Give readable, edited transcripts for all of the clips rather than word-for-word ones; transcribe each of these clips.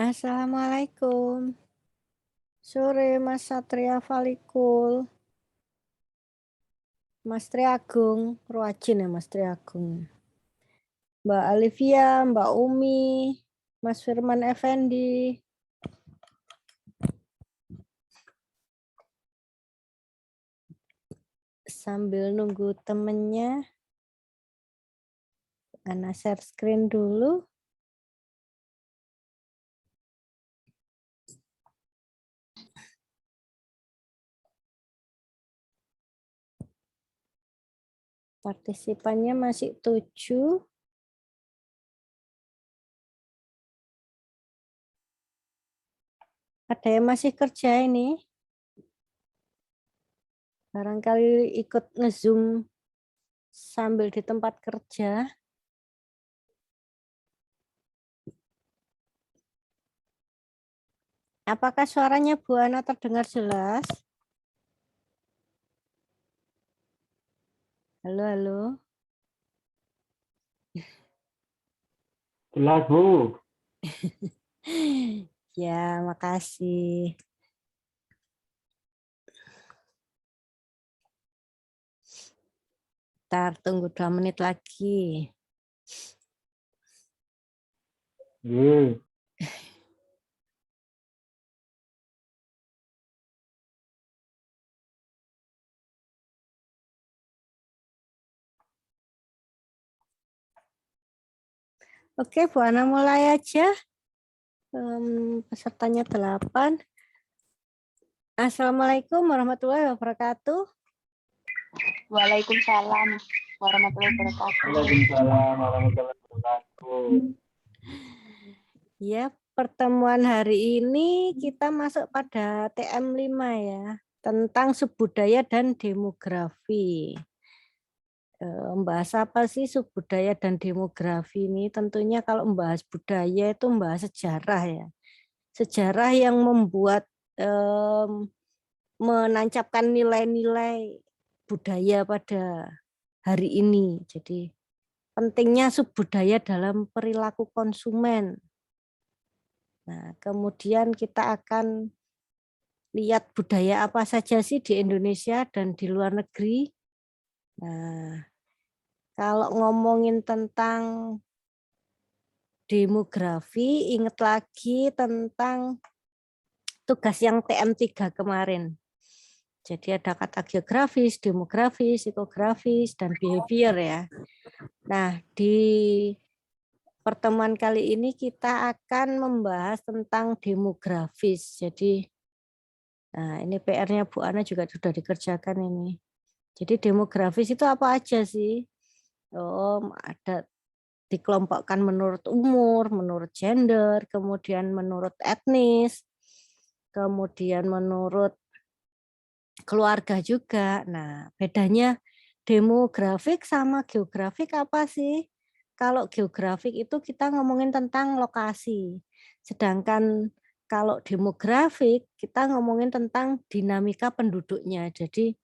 Assalamualaikum. Sore Mas Satria Valikul. Mas Triagung, Ruajin ya Mas Triagung. Mbak Olivia, Mbak Umi, Mas Firman Effendi. Sambil nunggu temennya, Ana share screen dulu. Partisipannya masih 7. Ada yang masih kerja ini? Barangkali ikut nge-zoom sambil di tempat kerja. Apakah suaranya Bu Ana terdengar jelas? Halo, halo. Jelas, Bu. Ya, makasih. Ntar tunggu 2 menit lagi. Oke, Bu Ana mulai aja. Pesertanya 8. Assalamualaikum warahmatullahi wabarakatuh. Waalaikumsalam warahmatullahi wabarakatuh. Waalaikumsalam warahmatullahi wabarakatuh. Ya, pertemuan hari ini kita masuk pada TM5 ya, tentang subbudaya dan demografi. Membahas apa sih subbudaya dan demografi ini? Tentunya kalau membahas budaya itu membahas sejarah ya. Sejarah yang membuat menancapkan nilai-nilai budaya pada hari ini. Jadi pentingnya subbudaya dalam perilaku konsumen. Nah, kemudian kita akan lihat budaya apa saja sih di Indonesia dan di luar negeri. Nah, kalau ngomongin tentang demografi, ingat lagi tentang tugas yang TM3 kemarin. Jadi ada kata geografis, demografis, psikografis, dan behavior ya. Nah, di pertemuan kali ini kita akan membahas tentang demografis. Jadi, nah ini PR-nya Bu Ana juga sudah dikerjakan ini. Jadi demografis itu apa aja sih? Ada dikelompokkan menurut umur, menurut gender, kemudian menurut etnis, kemudian menurut keluarga juga. Nah, bedanya demografik sama geografik apa sih? Kalau geografik itu kita ngomongin tentang lokasi. Sedangkan kalau demografik kita ngomongin tentang dinamika penduduknya. Jadi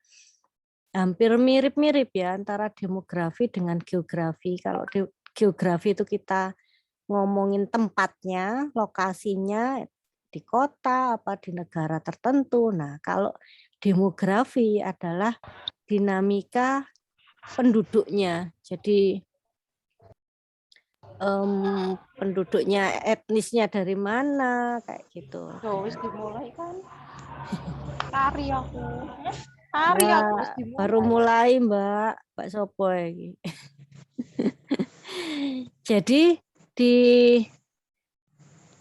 hampir mirip-mirip ya antara demografi dengan geografi. Kalau geografi itu kita ngomongin tempatnya, lokasinya di kota apa di negara tertentu. Nah, kalau demografi adalah dinamika penduduknya. Jadi penduduknya etnisnya dari mana kayak gitu. Wis dimulai kan. Kari aku. Kari aku wis dimulai. Baru mulai Mbak Sopo ini. Jadi di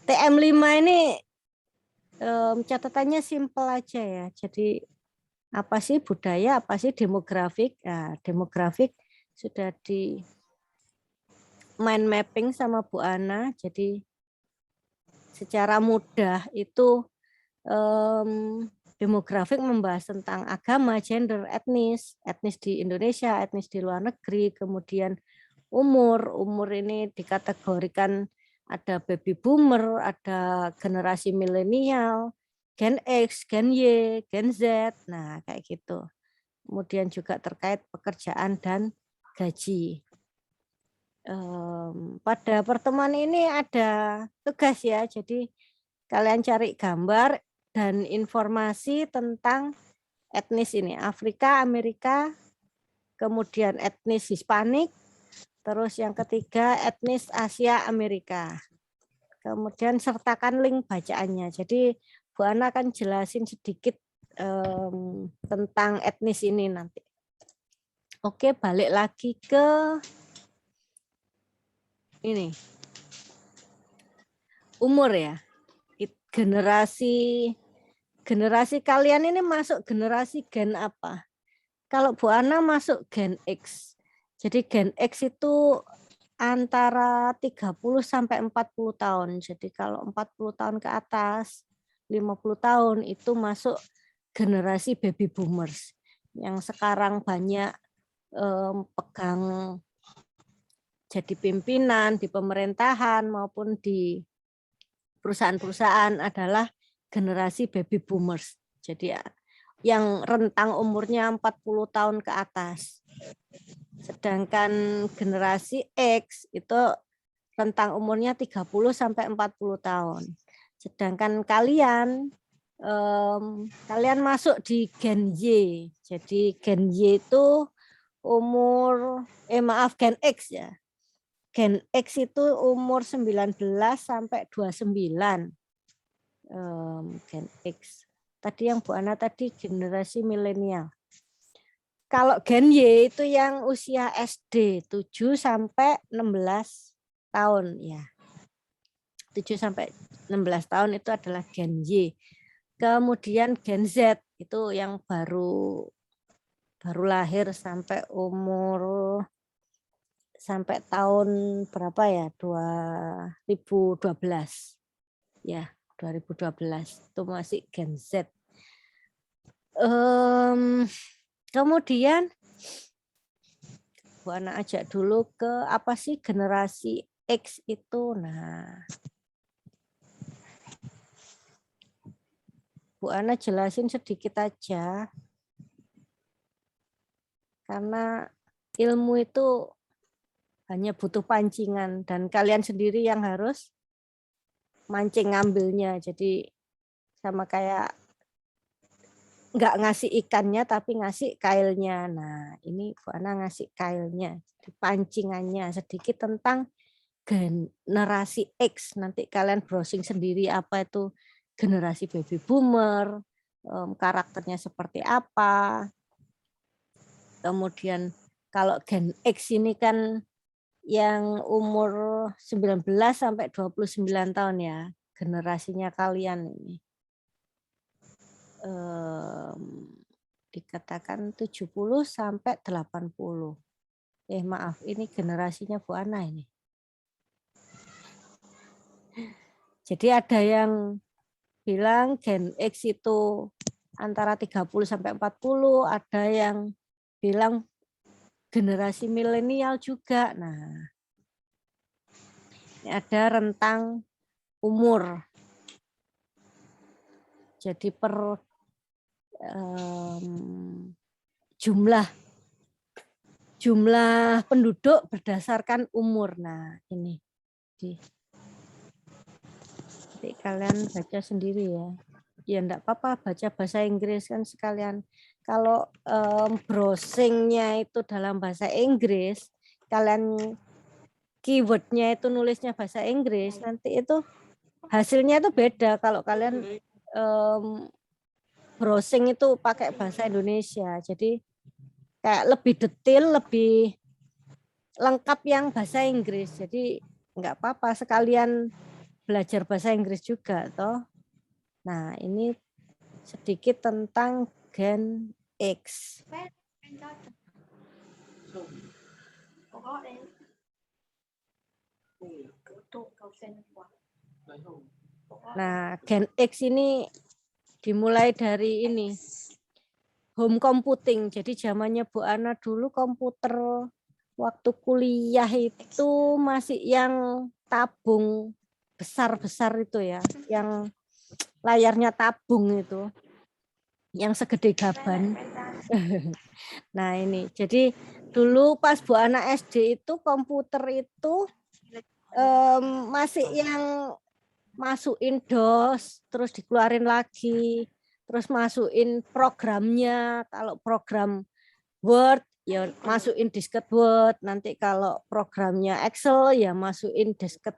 TM5 ini catatannya simpel aja ya. Jadi apa sih budaya, apa sih demografik? Nah, demografik sudah di mind mapping sama Bu Ana. Jadi secara mudah itu demografik membahas tentang agama, gender, etnis, etnis di Indonesia, etnis di luar negeri, kemudian umur ini dikategorikan ada baby boomer, ada generasi milenial, Gen X, Gen Y, Gen Z, nah kayak gitu. Kemudian juga terkait pekerjaan dan gaji. Pada pertemuan ini ada tugas ya, jadi Kalian cari gambar dan informasi tentang etnis ini, Afrika, Amerika, kemudian etnis Hispanik, terus yang ketiga etnis Asia Amerika. Kemudian sertakan link bacaannya. Jadi Bu Ana akan jelasin sedikit tentang etnis ini nanti. Oke, balik lagi ke ini. Umur ya. Generasi kalian ini masuk generasi gen apa? Kalau Bu Ana masuk gen X. Jadi gen X itu antara 30 sampai 40 tahun. Jadi kalau 40 tahun ke atas, 50 tahun itu masuk generasi baby boomers. Yang sekarang banyak pegang jadi pimpinan di pemerintahan maupun di perusahaan-perusahaan adalah generasi baby boomers. Jadi yang rentang umurnya 40 tahun ke atas. Sedangkan generasi X itu rentang umurnya 30 sampai 40 tahun. Sedangkan kalian kalian masuk di gen Y. Jadi gen Y itu umur gen X ya. Gen X itu umur 19 sampai 29. Gen X. Tadi yang Bu Ana tadi generasi milenial. Kalau gen Y itu yang usia SD 7 sampai 16 tahun ya. 7 sampai 16 tahun itu adalah gen Y. Kemudian gen Z itu yang baru lahir sampai umur sampai tahun berapa ya? 2012. Ya, 2012 itu masih gen Z. Kemudian Bu Ana ajak dulu ke apa sih generasi X itu. Nah, Bu Ana jelasin sedikit aja. Karena ilmu itu hanya butuh pancingan dan kalian sendiri yang harus mancing ngambilnya. Jadi sama kayak nggak ngasih ikannya tapi ngasih kailnya. Nah, ini Bu Ana ngasih kailnya, pancingannya sedikit tentang generasi X. Nanti kalian browsing sendiri apa itu generasi baby boomer, karakternya seperti apa. Kemudian kalau gen X ini kan yang umur 19 sampai 29 tahun ya, generasinya kalian ini. Dikatakan 70 sampai 80. Maaf, ini generasinya Bu Ana ini. Jadi ada yang bilang gen X itu antara 30 sampai 40, ada yang bilang generasi milenial juga. Nah, ini ada rentang umur. Jadi per jumlah penduduk berdasarkan umur. Nah, ini. Jadi kalian baca sendiri ya. Ya enggak apa-apa baca bahasa Inggris kan sekalian. Kalau browsingnya itu dalam bahasa Inggris, kalian keywordnya itu nulisnya bahasa Inggris, nanti itu hasilnya itu beda kalau kalian browsing itu pakai bahasa Indonesia. Jadi kayak lebih detail, lebih lengkap yang bahasa Inggris. Jadi enggak apa-apa sekalian belajar bahasa Inggris juga toh. Nah, ini sedikit tentang gen X. Nah, gen X ini dimulai dari ini home computing. Jadi zamannya Bu Ana dulu komputer waktu kuliah itu masih yang tabung besar-besar itu ya, yang layarnya tabung itu, yang segede gaban. Nah ini, jadi dulu pas Bu Ana SD itu komputer itu masih yang masukin DOS, terus dikeluarin lagi, terus masukin programnya. Kalau program Word, ya masukin disket Word. Nanti kalau programnya Excel, ya masukin disket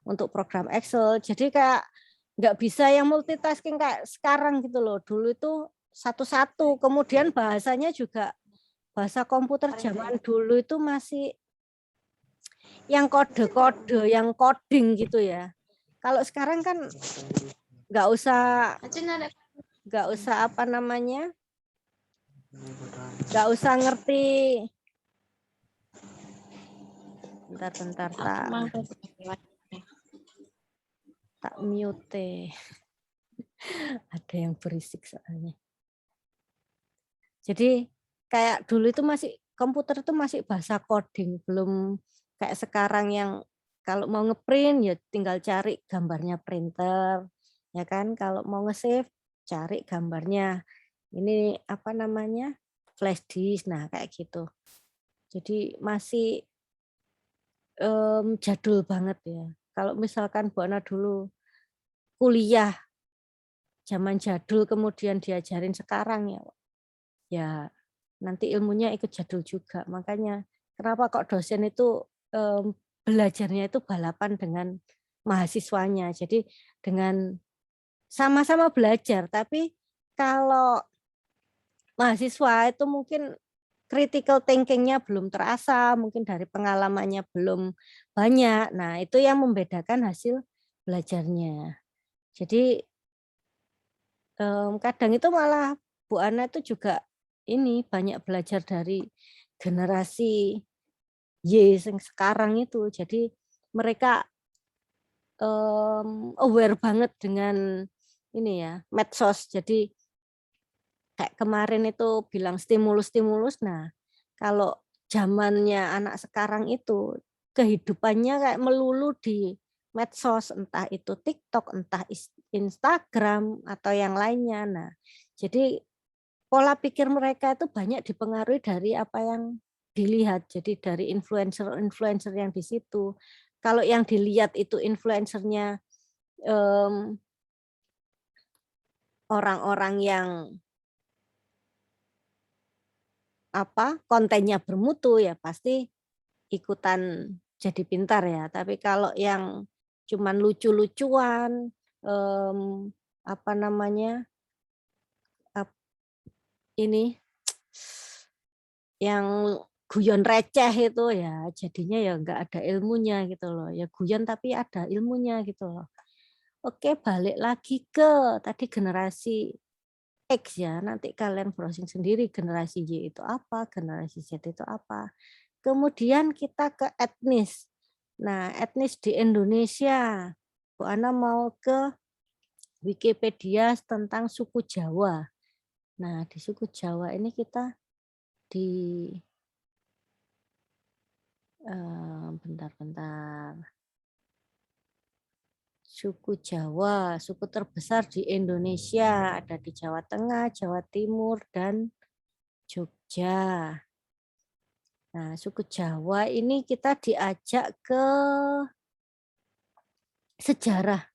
untuk program Excel. Jadi kayak nggak bisa yang multitasking kayak sekarang gitu loh. Dulu itu satu-satu. Kemudian bahasanya juga, bahasa komputer zaman dulu itu masih yang kode-kode, yang coding gitu ya. Kalau sekarang kan nggak usah apa namanya, nggak usah ngerti. Bentar tak mute. Ada yang berisik soalnya. Jadi kayak dulu itu masih komputer itu masih bahasa coding, belum kayak sekarang yang kalau mau ngeprint ya tinggal cari gambarnya printer, ya kan? Kalau mau nge-save cari gambarnya. Ini apa namanya? Flash disk. Nah, kayak gitu. Jadi masih jadul banget ya. Kalau misalkan Bu Ana dulu kuliah zaman jadul kemudian diajarin sekarang ya nanti ilmunya ikut jadul juga. Makanya kenapa kok dosen itu belajarnya itu balapan dengan mahasiswanya. Jadi dengan sama-sama belajar, tapi kalau mahasiswa itu mungkin critical thinking-nya belum terasa, mungkin dari pengalamannya belum banyak. Nah, itu yang membedakan hasil belajarnya. Jadi kadang itu malah Bu Ana itu juga ini banyak belajar dari generasi Y yang sekarang itu. Jadi mereka aware banget dengan ini ya, medsos. Jadi kayak kemarin itu bilang stimulus-stimulus. Nah, kalau zamannya anak sekarang itu kehidupannya kayak melulu di medsos, entah itu TikTok, entah Instagram atau yang lainnya. Nah, jadi pola pikir mereka itu banyak dipengaruhi dari apa yang dilihat. Jadi dari influencer-influencer yang di situ. Kalau yang dilihat itu influencernya orang-orang yang kontennya bermutu ya pasti ikutan jadi pintar ya. Tapi kalau yang cuman lucu-lucuan, apa namanya, ini yang guyon receh itu ya jadinya ya nggak ada ilmunya gitu loh. Ya guyon tapi ada ilmunya gitu loh. Oke, balik lagi ke tadi generasi X ya. Nanti kalian browsing sendiri generasi Y itu apa, generasi Z itu apa. Kemudian kita ke etnis. Nah, etnis di Indonesia. Bu Ana mau ke Wikipedia tentang suku Jawa. Nah, di suku Jawa ini kita di bentar. Suku Jawa, suku terbesar di Indonesia ada di Jawa Tengah, Jawa Timur, dan Jogja. Nah, suku Jawa ini kita diajak ke sejarah.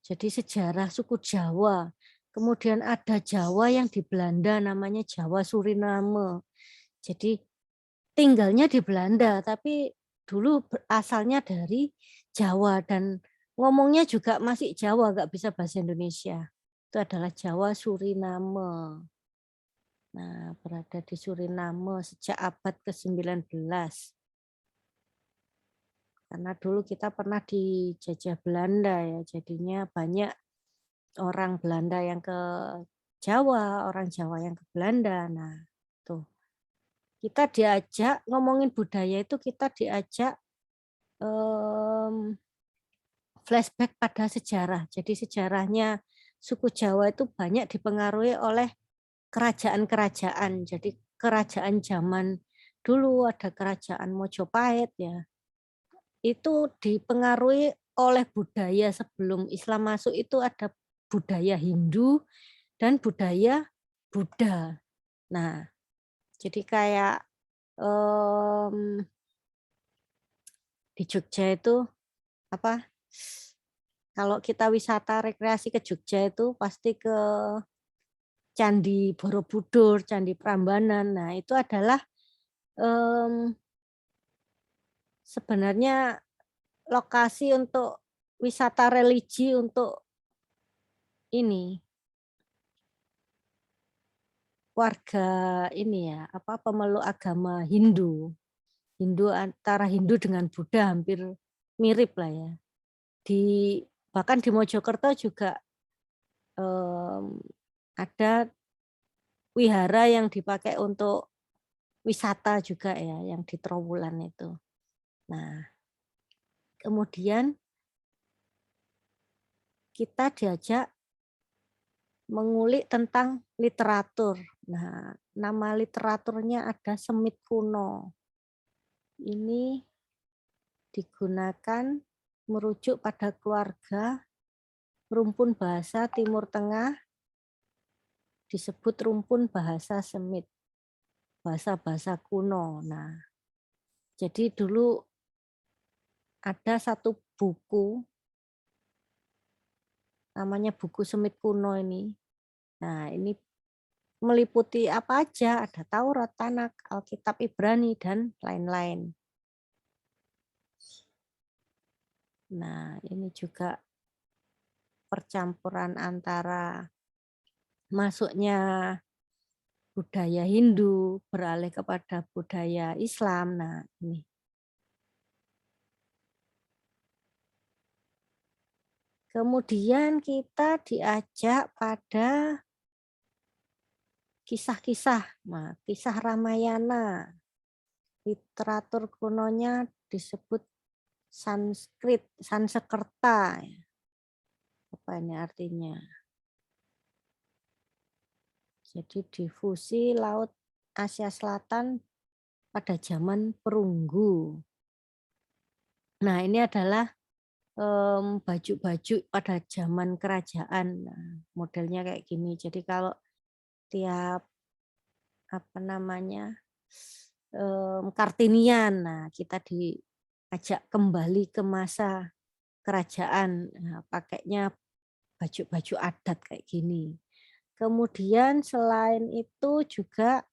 Jadi sejarah suku Jawa. Kemudian ada Jawa yang di Belanda namanya Jawa Suriname. Jadi tinggalnya di Belanda, tapi dulu asalnya dari Jawa dan ngomongnya juga masih Jawa, nggak bisa bahasa Indonesia. Itu adalah Jawa Suriname. Nah, berada di Suriname sejak abad ke-19. Karena dulu kita pernah dijajah Belanda ya, jadinya banyak orang Belanda yang ke Jawa, orang Jawa yang ke Belanda. Nah, tuh. Kita diajak ngomongin budaya itu kita diajak flashback pada sejarah. Jadi sejarahnya suku Jawa itu banyak dipengaruhi oleh kerajaan-kerajaan. Jadi kerajaan zaman dulu ada kerajaan Mojopahit ya. Itu dipengaruhi oleh budaya sebelum Islam masuk itu ada budaya Hindu dan budaya Buddha. Nah, jadi kayak di Jogja itu apa Kalau kita wisata rekreasi ke Jogja itu pasti ke Candi Borobudur, Candi Prambanan. Nah, itu adalah sebenarnya lokasi untuk wisata religi untuk ini warga ini ya, pemeluk agama Hindu. Antara Hindu dengan Buddha hampir mirip lah ya. Bahkan di Mojokerto juga ada wihara yang dipakai untuk wisata juga ya, yang di Trowulan itu. Nah, kemudian kita diajak mengulik tentang literatur. Nah, nama literaturnya ada Semit Kuno. Ini digunakan merujuk pada keluarga rumpun bahasa Timur Tengah disebut rumpun bahasa Semit, bahasa-bahasa kuno. Nah, jadi dulu ada satu buku namanya buku Semit Kuno ini. Nah, ini meliputi apa aja, ada Taurat, Tanak, Alkitab Ibrani, dan lain-lain. Nah, ini juga percampuran antara masuknya budaya Hindu beralih kepada budaya Islam. Nah, ini. Kemudian kita diajak pada kisah-kisah, nah, kisah Ramayana. Literatur kunonya disebut Sanskrit, Sansekerta. Apa ini artinya? Jadi difusi Laut Asia Selatan pada zaman perunggu. Nah, ini adalah baju-baju pada zaman kerajaan. Nah, modelnya kayak gini. Jadi kalau tiap Kartinian, nah kita diajak kembali ke masa kerajaan. Nah, pakainya baju-baju adat kayak gini. Kemudian selain itu juga,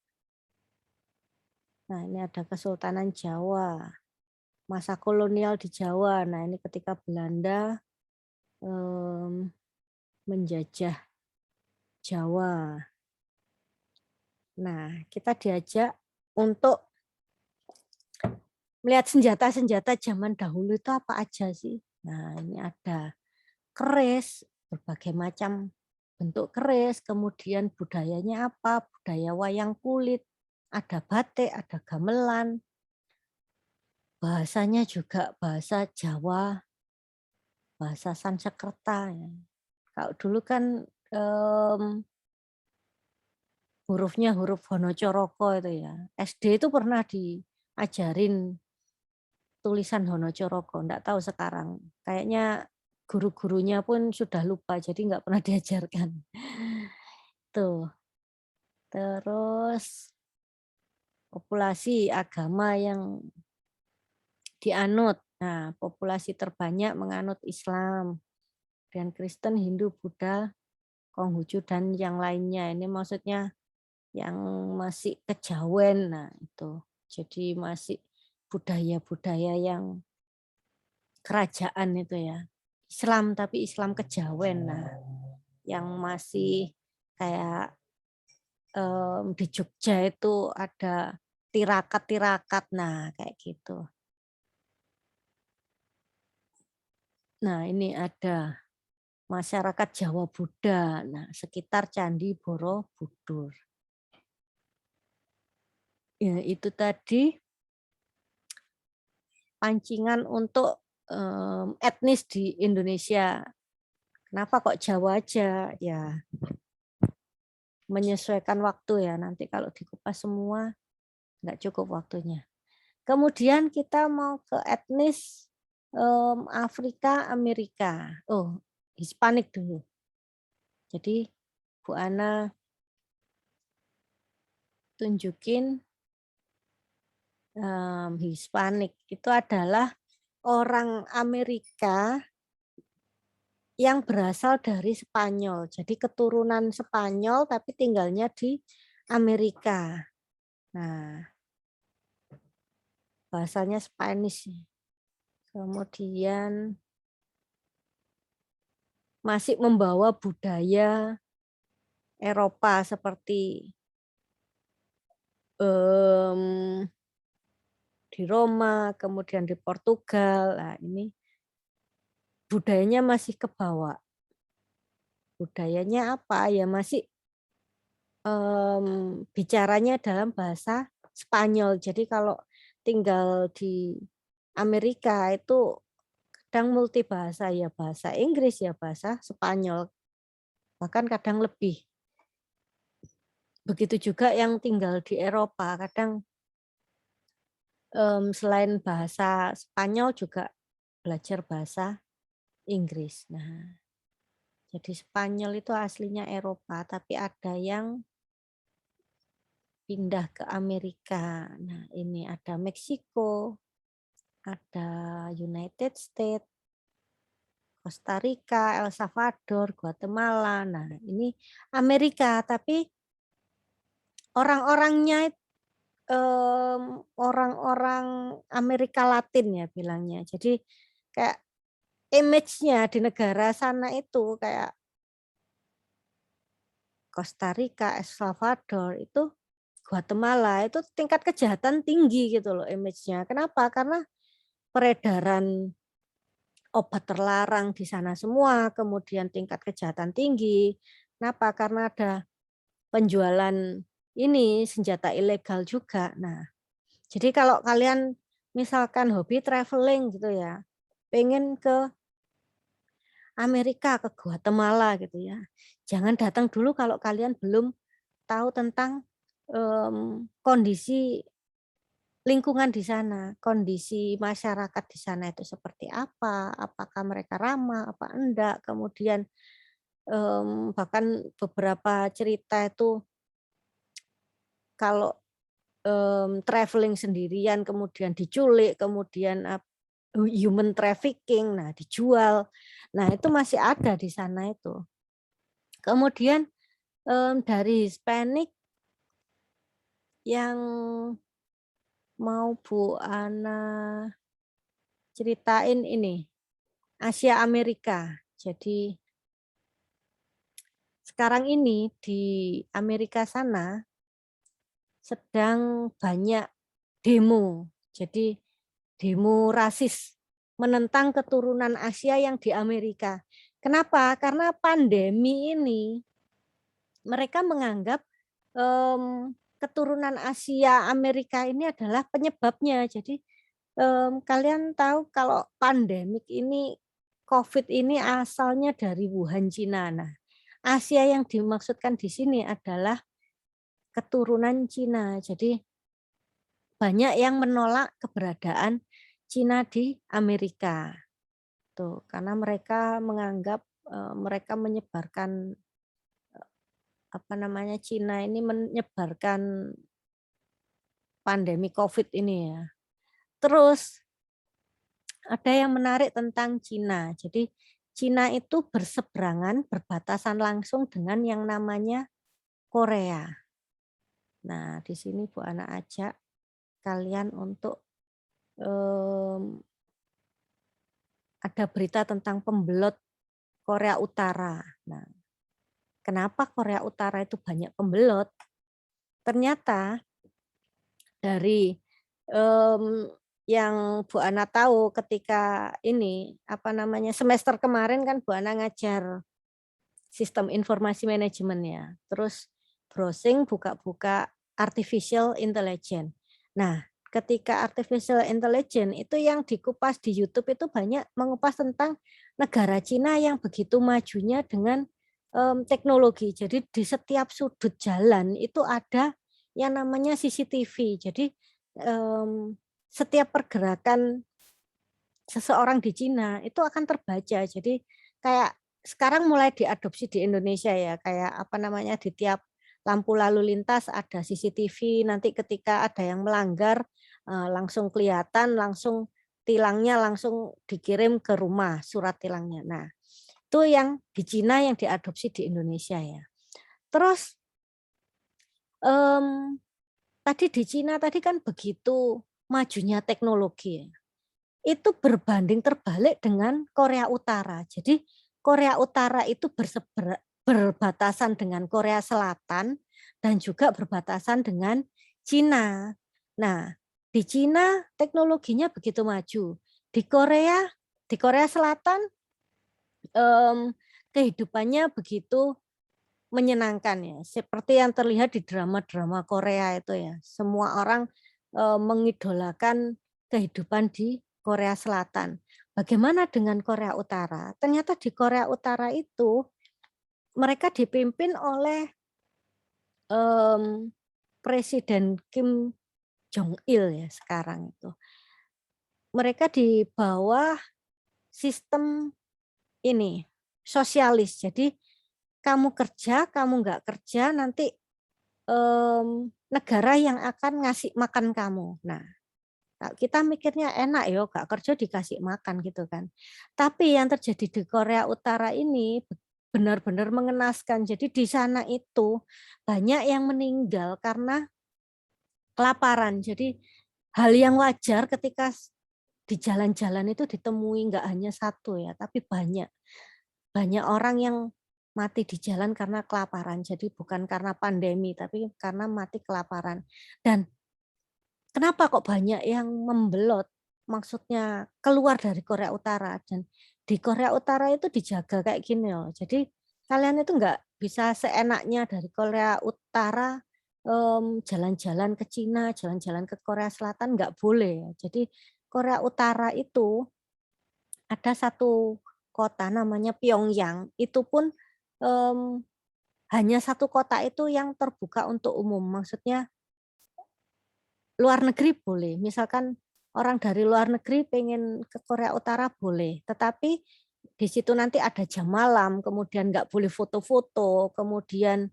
nah ini ada Kesultanan Jawa, masa kolonial di Jawa. Nah ini ketika Belanda menjajah Jawa. Nah kita diajak untuk melihat senjata-senjata zaman dahulu itu apa aja sih. Nah ini ada keris, berbagai macam bentuk keris, kemudian budayanya apa, budaya wayang kulit, ada batik, ada gamelan, bahasanya juga bahasa Jawa, bahasa Sansekerta. Ya. Kalau dulu kan hurufnya huruf Honocoroko itu ya. SD itu pernah diajarin tulisan Honocoroko, enggak tahu sekarang. Kayaknya guru-gurunya pun sudah lupa, jadi nggak pernah diajarkan. Tuh. Terus populasi agama yang dianut. Nah, populasi terbanyak menganut Islam, dan Kristen, Hindu, Buddha, Konghucu, dan yang lainnya. Ini maksudnya yang masih kejawen. Nah, itu. Jadi masih budaya-budaya yang kerajaan itu ya. Islam, tapi Islam kejawen. Nah, yang masih kayak di Jogja itu ada tirakat-tirakat. Nah, kayak gitu. Nah, ini ada masyarakat Jawa Buddha. Nah, sekitar Candi Borobudur. Ya, itu tadi pancingan untuk etnis di Indonesia. Kenapa kok Jawa aja? Ya, menyesuaikan waktu ya. Nanti kalau dikupas semua nggak cukup waktunya. Kemudian kita mau ke etnis Afrika, Amerika. Oh, Hispanik dulu. Jadi Bu Ana tunjukin Hispanik itu adalah orang Amerika yang berasal dari Spanyol. Jadi keturunan Spanyol tapi tinggalnya di Amerika. Nah, bahasanya Spanish. Kemudian masih membawa budaya Eropa seperti di Roma, kemudian di Portugal. Nah, ini budayanya masih kebawa. Budayanya apa? Ya masih bicaranya dalam bahasa Spanyol. Jadi kalau tinggal di Amerika itu kadang multi bahasa, ya bahasa Inggris, ya bahasa Spanyol. Bahkan kadang lebih. Begitu juga yang tinggal di Eropa, kadang selain bahasa Spanyol juga belajar bahasa Inggris. Nah, jadi Spanyol itu aslinya Eropa, tapi ada yang pindah ke Amerika. Nah, ini ada Meksiko, ada United States, Costa Rica, El Salvador, Guatemala. Nah, ini Amerika, tapi orang-orangnya orang-orang Amerika Latin ya bilangnya. Jadi kayak image-nya di negara sana itu kayak Costa Rica, El Salvador, itu Guatemala, itu tingkat kejahatan tinggi gitu loh image-nya. Kenapa? Karena peredaran obat terlarang di sana semua, kemudian tingkat kejahatan tinggi. Kenapa? Karena ada penjualan ini senjata ilegal juga. Nah, jadi kalau kalian misalkan hobi traveling gitu ya, pengen ke Amerika, ke Guatemala gitu ya, jangan datang dulu kalau kalian belum tahu tentang kondisi lingkungan di sana, kondisi masyarakat di sana itu seperti apa, apakah mereka ramah, apa enggak, kemudian bahkan beberapa cerita itu kalau traveling sendirian kemudian diculik, kemudian human trafficking, nah dijual, nah itu masih ada di sana itu. Kemudian dari Hispanic yang mau Bu Ana ceritain ini Asia Amerika. Jadi sekarang ini di Amerika sana sedang banyak demo. Jadi demo rasis menentang keturunan Asia yang di Amerika. Kenapa? Karena pandemi ini mereka menganggap keturunan Asia Amerika ini adalah penyebabnya. Jadi kalian tahu kalau pandemik ini COVID ini asalnya dari Wuhan, Cina. Nah, Asia yang dimaksudkan di sini adalah keturunan Cina. Jadi banyak yang menolak keberadaan Cina di Amerika. Tuh, karena mereka menganggap mereka menyebarkan apa namanya Cina ini menyebarkan pandemi COVID ini ya. Terus ada yang menarik tentang Cina. Jadi Cina itu berseberangan, berbatasan langsung dengan yang namanya Korea. Nah, di sini Bu Ana ajak kalian untuk ada berita tentang pembelot Korea Utara. Nah, kenapa Korea Utara itu banyak pembelot? Ternyata dari yang Bu Ana tahu ketika ini apa namanya semester kemarin kan Bu Ana ngajar sistem informasi manajemen ya. Terus browsing buka-buka artificial intelligence. Nah, ketika artificial intelligence itu yang dikupas di YouTube itu banyak mengupas tentang negara Cina yang begitu majunya dengan teknologi. Jadi di setiap sudut jalan itu ada yang namanya CCTV. Jadi setiap pergerakan seseorang di Cina itu akan terbaca. Jadi kayak sekarang mulai diadopsi di Indonesia ya, kayak apa namanya di tiap lampu lalu lintas ada CCTV, nanti ketika ada yang melanggar langsung kelihatan, langsung tilangnya langsung dikirim ke rumah surat tilangnya. Nah, Itu yang di Cina yang diadopsi di Indonesia ya. Terus tadi di Cina tadi kan begitu majunya teknologi ya. Itu berbanding terbalik dengan Korea Utara. Jadi Korea Utara itu berbatasan dengan Korea Selatan dan juga berbatasan dengan Cina. Nah, di Cina teknologinya begitu maju. Di Korea Selatan kehidupannya begitu menyenangkan ya. Seperti yang terlihat di drama-drama Korea itu ya. Semua orang mengidolakan kehidupan di Korea Selatan. Bagaimana dengan Korea Utara? Ternyata di Korea Utara itu mereka dipimpin oleh Presiden Kim Jong Il ya sekarang itu. Mereka di bawah sistem ini sosialis. Jadi kamu kerja, kamu nggak kerja, nanti negara yang akan ngasih makan kamu. Nah, kita mikirnya enak ya, gak kerja dikasih makan gitu kan. Tapi yang terjadi di Korea Utara ini benar-benar mengenaskan. Jadi di sana itu banyak yang meninggal karena kelaparan. Jadi hal yang wajar ketika di jalan-jalan itu ditemui nggak hanya satu ya, tapi banyak. Banyak orang yang mati di jalan karena kelaparan. Jadi bukan karena pandemi, tapi karena mati kelaparan. Dan kenapa kok banyak yang membelot? Maksudnya keluar dari Korea Utara. Dan di Korea Utara itu dijaga kayak gini loh. Jadi kalian itu nggak bisa seenaknya dari Korea Utara jalan-jalan ke Cina, jalan-jalan ke Korea Selatan, nggak boleh. Jadi Korea Utara itu ada satu kota namanya Pyongyang, itu pun hanya satu kota itu yang terbuka untuk umum. Maksudnya luar negeri boleh, misalkan orang dari luar negeri pengen ke Korea Utara boleh, tetapi di situ nanti ada jam malam, kemudian nggak boleh foto-foto, kemudian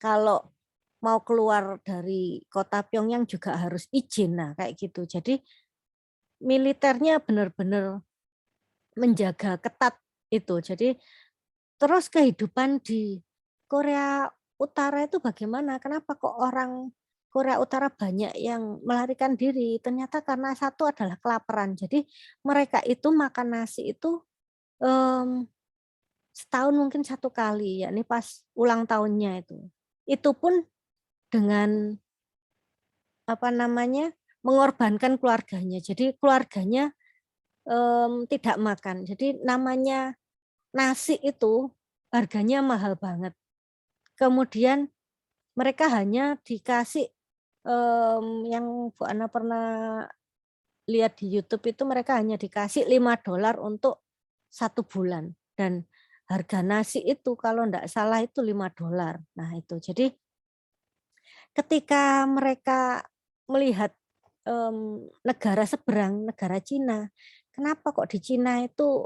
kalau mau keluar dari kota Pyongyang juga harus izin, nah kayak gitu. Jadi militernya benar-benar menjaga ketat itu. Jadi terus kehidupan di Korea Utara itu bagaimana? Kenapa kok orang Korea Utara banyak yang melarikan diri? Ternyata karena satu adalah kelaparan. Jadi mereka itu makan nasi itu setahun mungkin satu kali, yakni pas ulang tahunnya itu. Itu pun dengan apa namanya mengorbankan keluarganya. Jadi keluarganya tidak makan. Jadi namanya nasi itu harganya mahal banget. Kemudian mereka hanya dikasih yang Bu Ana pernah lihat di YouTube itu mereka hanya dikasih $5 untuk 1 bulan. Dan harga nasi itu kalau enggak salah itu $5. Nah itu jadi ketika mereka melihat negara seberang, negara Cina, kenapa kok di Cina itu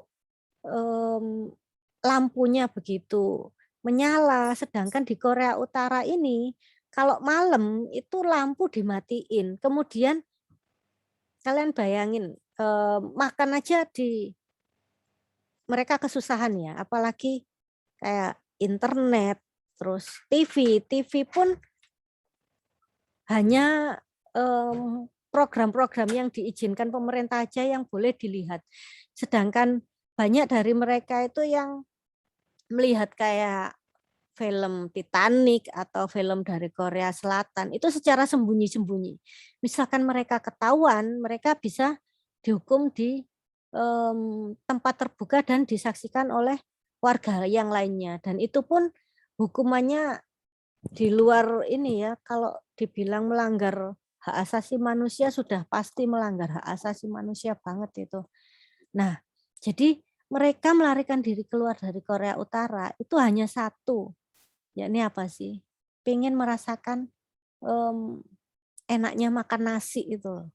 lampunya begitu menyala, sedangkan di Korea Utara ini kalau malam itu lampu dimatiin. Kemudian kalian bayangin makan aja mereka kesusahan ya, apalagi kayak internet, terus TV pun hanya program-program yang diizinkan pemerintah aja yang boleh dilihat. Sedangkan banyak dari mereka itu yang melihat kayak film Titanic atau film dari Korea Selatan itu secara sembunyi-sembunyi. Misalkan mereka ketahuan, mereka bisa dihukum di tempat terbuka dan disaksikan oleh warga yang lainnya. Dan itu pun hukumannya di luar ini ya, kalau dibilang melanggar hak asasi manusia sudah pasti melanggar hak asasi manusia banget itu. Nah, jadi mereka melarikan diri keluar dari Korea Utara itu hanya satu, yakni apa sih? Pengen merasakan enaknya makan nasi itu.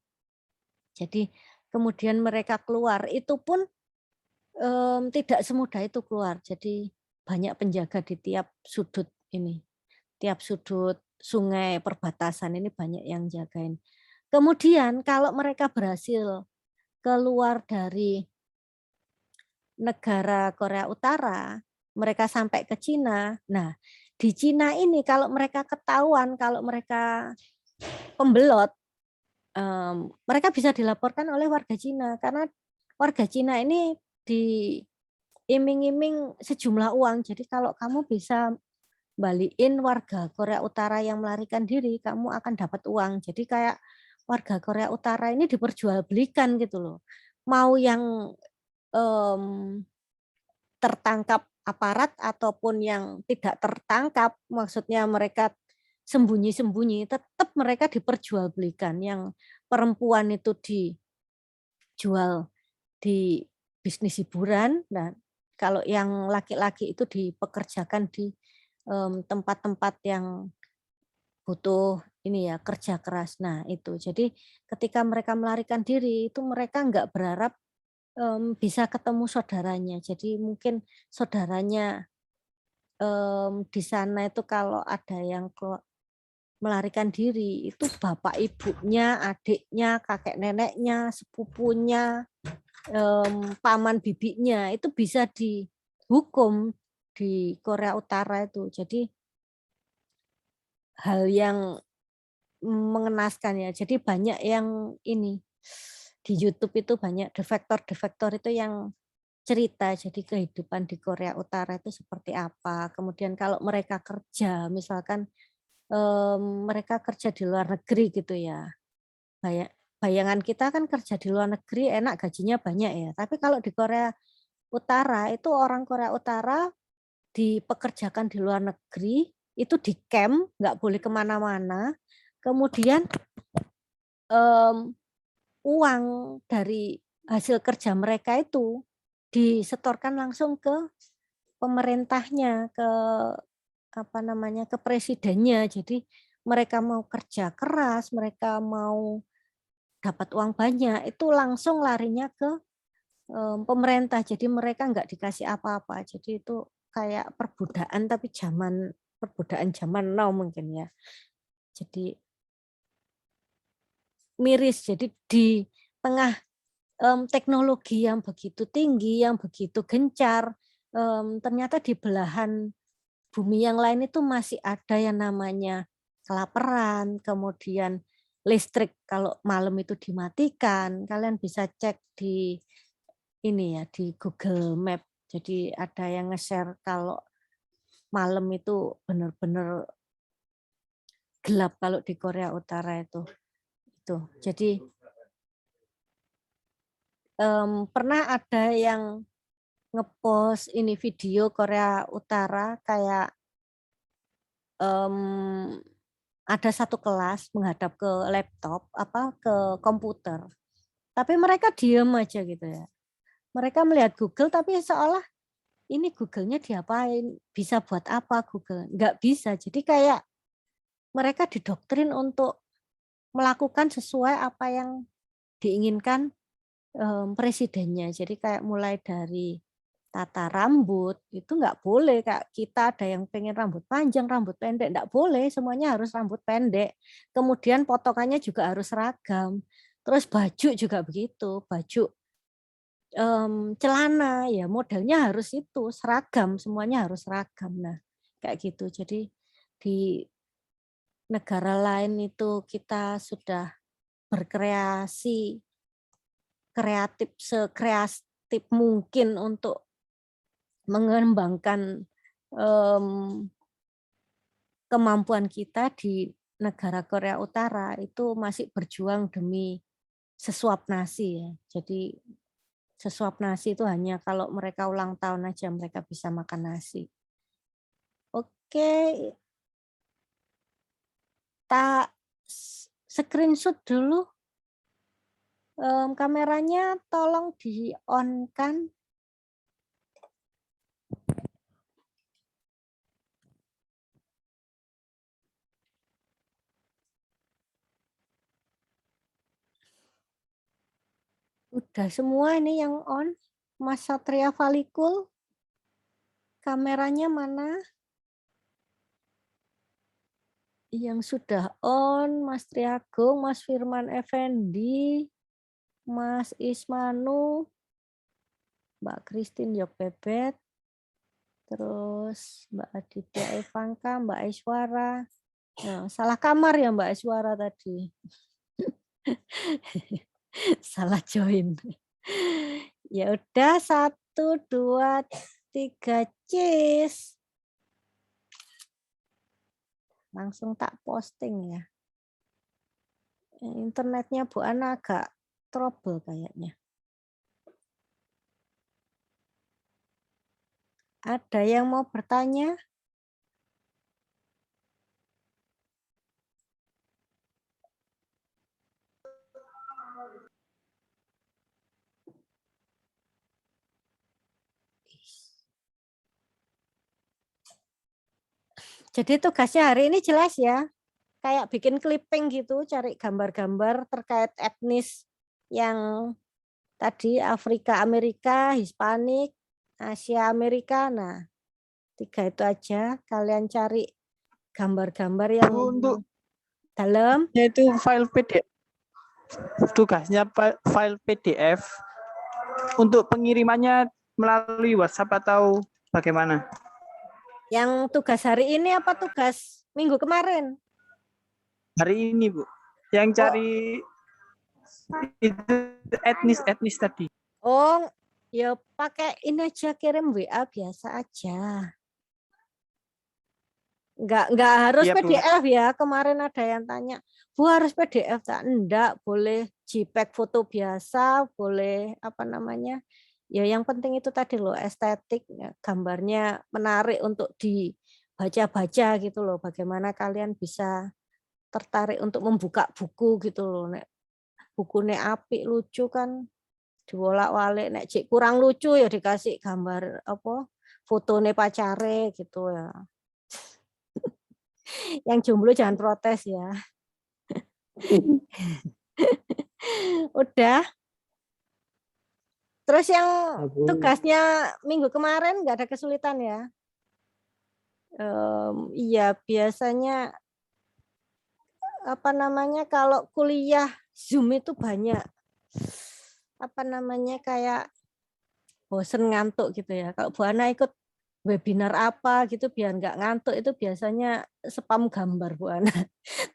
Jadi kemudian mereka keluar itu pun tidak semudah itu keluar. Jadi banyak penjaga di tiap sudut ini, tiap sudut sungai perbatasan ini banyak yang jagain. Kemudian kalau mereka berhasil keluar dari negara Korea Utara, mereka sampai ke Cina. Nah, di Cina ini kalau mereka ketahuan, kalau mereka pembelot, mereka bisa dilaporkan oleh warga Cina karena warga Cina ini diiming-iming sejumlah uang. Jadi kalau kamu bisa balikin warga Korea Utara yang melarikan diri, kamu akan dapat uang. Jadi kayak warga Korea Utara ini diperjualbelikan gitu loh. Mau yang tertangkap aparat ataupun yang tidak tertangkap, maksudnya mereka sembunyi-sembunyi, tetap mereka diperjualbelikan. Yang perempuan itu dijual di bisnis hiburan, dan kalau yang laki-laki itu dipekerjakan di tempat-tempat yang butuh ini ya, kerja keras. Nah itu, jadi ketika mereka melarikan diri itu mereka nggak berharap bisa ketemu saudaranya. Jadi mungkin saudaranya di sana itu kalau ada yang melarikan diri itu bapak ibunya, adiknya, kakek neneknya, sepupunya, paman bibinya itu bisa dihukum di Korea Utara itu. Jadi hal yang mengenaskan ya. Jadi banyak yang ini di YouTube itu banyak defektor-defektor itu yang cerita jadi kehidupan di Korea Utara itu seperti apa. Kemudian kalau mereka kerja, misalkan mereka kerja di luar negeri gitu ya. Bayangan kita kan kerja di luar negeri enak gajinya banyak ya. Tapi kalau di Korea Utara itu orang Korea Utara dipekerjakan di luar negeri itu di camp, nggak boleh kemana-mana. Kemudian uang dari hasil kerja mereka itu disetorkan langsung ke pemerintahnya, ke apa namanya, ke presidennya. Jadi mereka mau kerja keras, mereka mau dapat uang banyak, itu langsung larinya ke pemerintah. Jadi mereka nggak dikasih apa-apa. Jadi itu kayak perbudakan tapi perbudakan zaman now mungkin ya. Jadi miris. Jadi di tengah teknologi yang begitu tinggi, yang begitu gencar, ternyata di belahan bumi yang lain itu masih ada yang namanya kelaparan, kemudian listrik kalau malam itu dimatikan. Kalian bisa cek di ini ya, di Google Map. Jadi ada yang nge-share kalau malam itu benar-benar gelap kalau di Korea Utara itu. Jadi pernah ada yang ngepost ini video Korea Utara kayak ada satu kelas menghadap ke laptop ke komputer, tapi mereka diem aja gitu ya. Mereka melihat Google tapi seolah ini Google-nya diapain, bisa buat apa Google, nggak bisa. Jadi kayak mereka didoktrin untuk melakukan sesuai apa yang diinginkan presidennya. Jadi kayak mulai dari tata rambut itu nggak boleh, Kak. Kita ada yang pengen rambut panjang, rambut pendek, nggak boleh, semuanya harus rambut pendek. Kemudian potongannya juga harus seragam. Terus baju juga begitu, baju celana ya modelnya harus itu seragam, semuanya harus seragam. Nah, kayak gitu. Jadi di negara lain itu kita sudah berkreasi, kreatif sekreatif mungkin untuk mengembangkan kemampuan kita. Di negara Korea Utara itu masih berjuang demi sesuap nasi ya. Jadi sesuap nasi itu hanya kalau mereka ulang tahun aja mereka bisa makan nasi. Oke, tak screenshot dulu kameranya, tolong di-on kan. Udah semua ini yang on. Mas Satria Valikul, kameranya mana? Yang sudah on, Mas Triagung, Mas Firman Effendi, Mas Ismanu, Mbak Christine Yokbebet, terus Mbak Aditya Evanka, Mbak Aiswara. Nah, salah kamar ya Mbak Aiswara tadi. Salah join. Ya udah 1, 2, 3 cheese. Langsung tak posting ya. Internetnya Bu Ana agak trouble kayaknya. Ada yang mau bertanya? Jadi tugasnya hari ini jelas ya. Kayak bikin clipping gitu, cari gambar-gambar terkait etnis yang tadi Afrika, Amerika, Hispanik, Asia, Amerika. Nah, 3 itu aja. Kalian cari gambar-gambar yang Untuk dalam. itu file PDF. Tugasnya file PDF. Untuk pengirimannya melalui WhatsApp atau bagaimana? Yang tugas hari ini apa tugas minggu kemarin? Hari ini, Bu. Yang cari itu etnis tadi. Oh, ya pakai ini aja, kirim WA biasa aja. Nggak harus Iya, Bu. PDF ya. Kemarin ada yang tanya, Bu harus PDF tak? Enggak, boleh JPEG foto biasa, boleh apa namanya? Ya yang penting itu tadi loh, estetik, ya, gambarnya menarik untuk dibaca-baca gitu loh. Bagaimana kalian bisa tertarik untuk membuka buku gitu loh. Nek bukunya apik lucu kan diwolak-walik, nek cik kurang lucu ya dikasih gambar apa fotone pacare gitu ya. Yang jomblo jangan protes ya. Udah. Terus yang tugasnya minggu kemarin nggak ada kesulitan ya? Iya, biasanya apa namanya kalau kuliah Zoom itu banyak apa namanya kayak bosen ngantuk gitu ya. Kalau Bu Ana ikut webinar apa gitu biar nggak ngantuk itu biasanya spam gambar Bu Ana.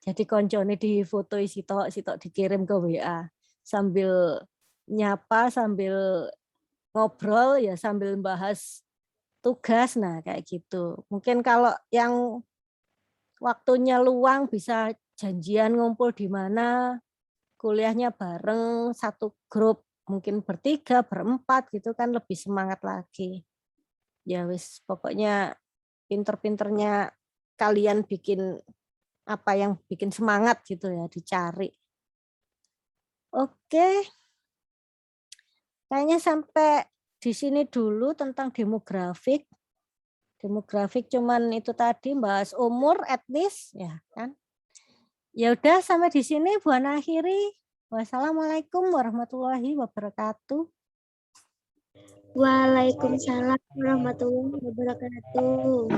Jadi koncone di foto sitok dikirim ke WA sambil nyapa sambil ngobrol ya sambil bahas tugas. Nah kayak gitu. Mungkin kalau yang waktunya luang bisa janjian ngumpul di mana, kuliahnya bareng satu grup, mungkin bertiga, berempat gitu kan lebih semangat lagi. Ya wis pokoknya pinter-pinternya kalian bikin apa yang bikin semangat gitu ya dicari. Oke. Kayaknya sampai di sini dulu tentang demografik. Demografik cuman itu tadi bahas umur, etnis ya kan. Ya udah sampai di sini Bu Ana akhiri. Wassalamualaikum warahmatullahi wabarakatuh. Waalaikumsalam warahmatullahi wabarakatuh.